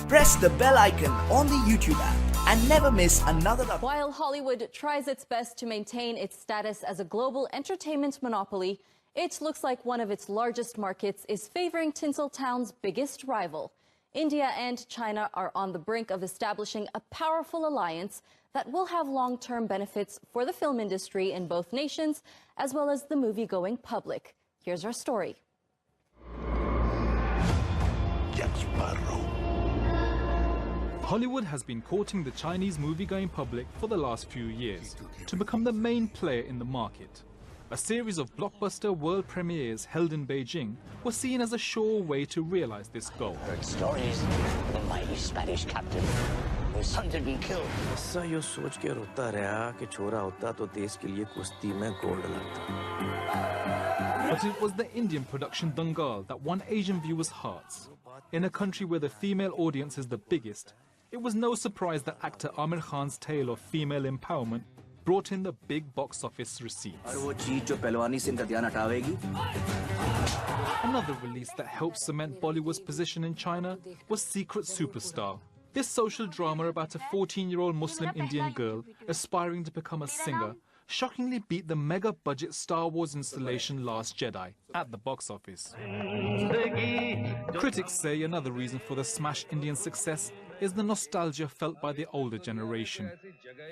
Press the bell icon on the YouTube app and never miss another update. While Hollywood tries its best to maintain its status as a global entertainment monopoly, it looks like one of its largest markets is favoring Tinseltown's biggest rival. India and China are on the brink of establishing a powerful alliance that will have long-term benefits for the film industry in both nations, as well as the movie-going public. Here's our story. Hollywood has been courting the Chinese movie-going public for the last few years to become the main player in the market. A series of blockbuster world premieres held in Beijing was seen as a sure way to realize this goal. Heard stories of a mighty Spanish captain whose sons had been killed. ऐसा यो सोच के रोता रहा कि छोरा होता तो देश के लिए कुश्ती में गोल्ड लाता. But it was the Indian production Dangal that won Asian viewers' hearts. In a country where the female audience is the biggest, it was no surprise that actor Amir Khan's tale of female empowerment brought in the big box office receipts. Another release that helped cement Bollywood's position in China was Secret Superstar. This social drama about a 14-year-old Muslim Indian girl aspiring to become a singer shockingly beat the mega-budget Star Wars installation Last Jedi at the box office. Critics say another reason for the smash Indian success is the nostalgia felt by the older generation.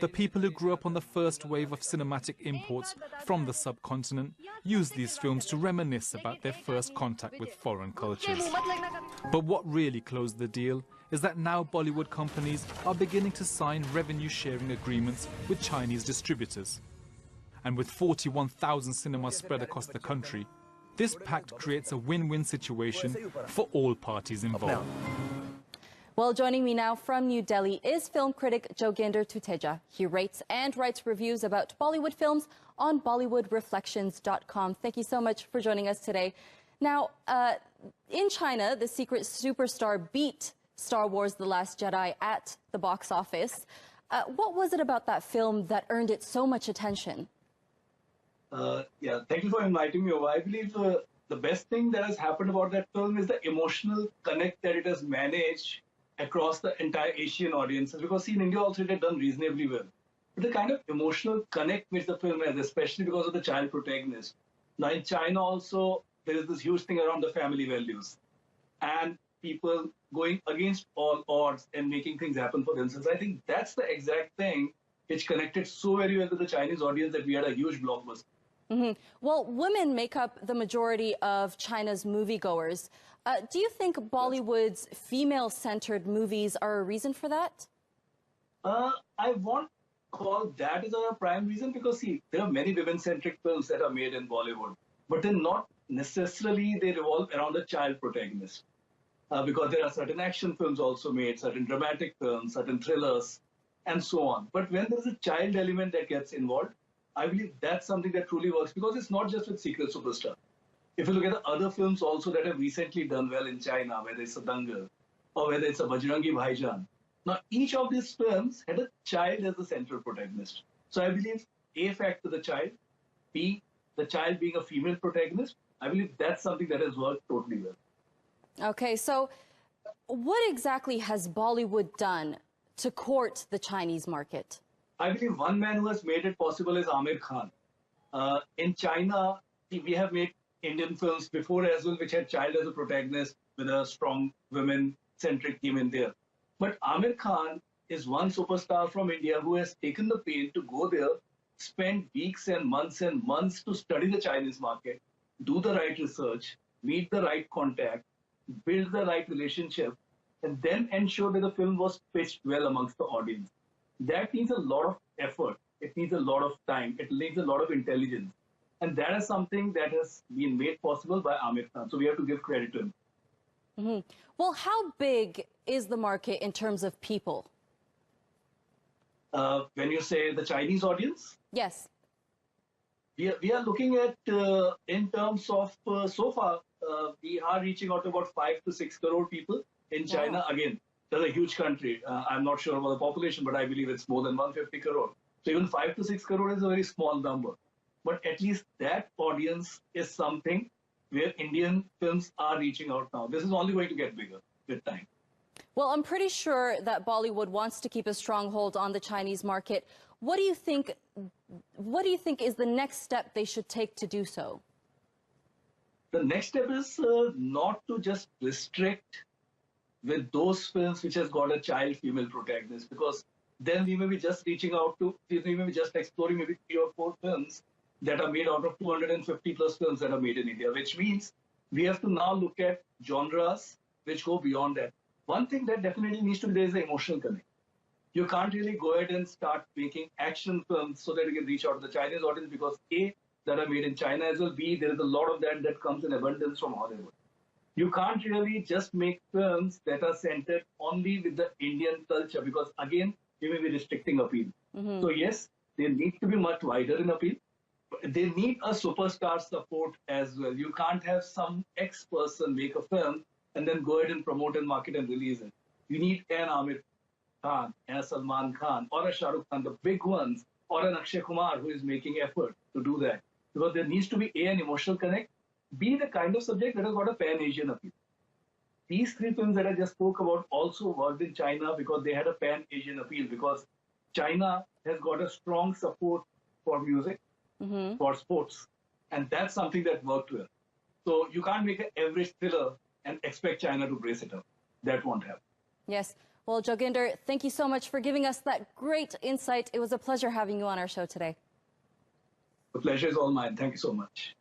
The people who grew up on the first wave of cinematic imports from the subcontinent use these films to reminisce about their first contact with foreign cultures. But what really closed the deal is that now Bollywood companies are beginning to sign revenue-sharing agreements with Chinese distributors. And with 41,000 cinemas spread across the country, this pact creates a win-win situation for all parties involved. Well, joining me now from New Delhi is film critic Joginder Tuteja. He rates and writes reviews about Bollywood films on BollywoodReflections.com. Thank you so much for joining us today. Now, in China, the Secret Superstar beat Star Wars The Last Jedi at the box office. What was it about that film that earned it so much attention? Yeah, thank you for inviting me over. I believe the best thing that has happened about that film is the emotional connect that it has managed across the entire Asian audiences. Because see, in India also it had done reasonably well. But the kind of emotional connect which the film has, especially because of the child protagonist. Now in China also, there is this huge thing around the family values. And people going against all odds and making things happen for themselves. I think that's the exact thing which connected so very well with the Chinese audience that we had a huge blockbuster. Well, women make up the majority of China's moviegoers. Do you think Bollywood's female-centered movies are a reason for that? I won't call that as a prime reason because, see, there are many women-centric films that are made in Bollywood, but then not necessarily they revolve around a child protagonist. Because there are certain action films also made, certain dramatic films, certain thrillers, and so on. But when there's a child element that gets involved, I believe that's something that truly works because it's not just with Secret Superstar. If you look at the other films also that have recently done well in China, whether it's a Dangal or whether it's a Bajrangi Bhaijaan, now each of these films had a child as the central protagonist. So I believe A, factor the child, B, the child being a female protagonist, I believe that's something that has worked totally well. Okay, so what exactly has Bollywood done to court the Chinese market? I believe one man who has made it possible is Amir Khan. In China, we have made Indian films before as well, which had child as a protagonist with a strong women-centric theme in there. But Amir Khan is one superstar from India who has taken the pain to go there, spend weeks and months to study the Chinese market, do the right research, meet the right contact, build the right relationship, and then ensure that the film was pitched well amongst the audience. That needs a lot of effort. It needs a lot of time. It needs a lot of intelligence. And that is something that has been made possible by Amir Khan. So we have to give credit to him. Well, how big is the market in terms of people? When you say the Chinese audience? Yes. We are looking at, in terms of, so far, we are reaching out to about 5 to 6 crore people in China. Wow. Again, that's a huge country. I'm not sure about the population, but I believe it's more than 150 crore. So even 5 to 6 crore is a very small number. But at least that audience is something where Indian films are reaching out now. This is only going to get bigger with time. Well, I'm pretty sure that Bollywood wants to keep a stronghold on the Chinese market. What do you think is the next step they should take to do so? The next step is not to just restrict with those films which has got a child female protagonist, because then we may be just reaching out to, we may be just exploring maybe 3 or 4 films that are made out of 250 plus films that are made in India, which means we have to now look at genres which go beyond that. One thing that definitely needs to be there is the emotional connect. You can't really go ahead and start making action films so that you can reach out to the Chinese audience, because A, that are made in China as well, B, there is a lot of that comes in abundance from Hollywood. You can't really just make films that are centered only with the Indian culture, because again, you may be restricting appeal. So yes, they need to be much wider in appeal. They need a superstar support as well. You can't have some ex-person make a film and then go ahead and promote and market and release it. You need an Amir Khan, and a Salman Khan, or a Shah Rukh Khan, the big ones, or an Akshay Kumar who is making effort to do that. Because there needs to be A, an emotional connect, B, the kind of subject that has got a pan-Asian appeal. These 3 films that I just spoke about also worked in China because they had a pan-Asian appeal, because China has got a strong support for music, for sports, and that's something that worked well. So you can't make an average thriller and expect China to brace it up. That won't happen. Yes. Well, Joginder, thank you so much for giving us that great insight. It was a pleasure having you on our show today. The pleasure is all mine. Thank you so much.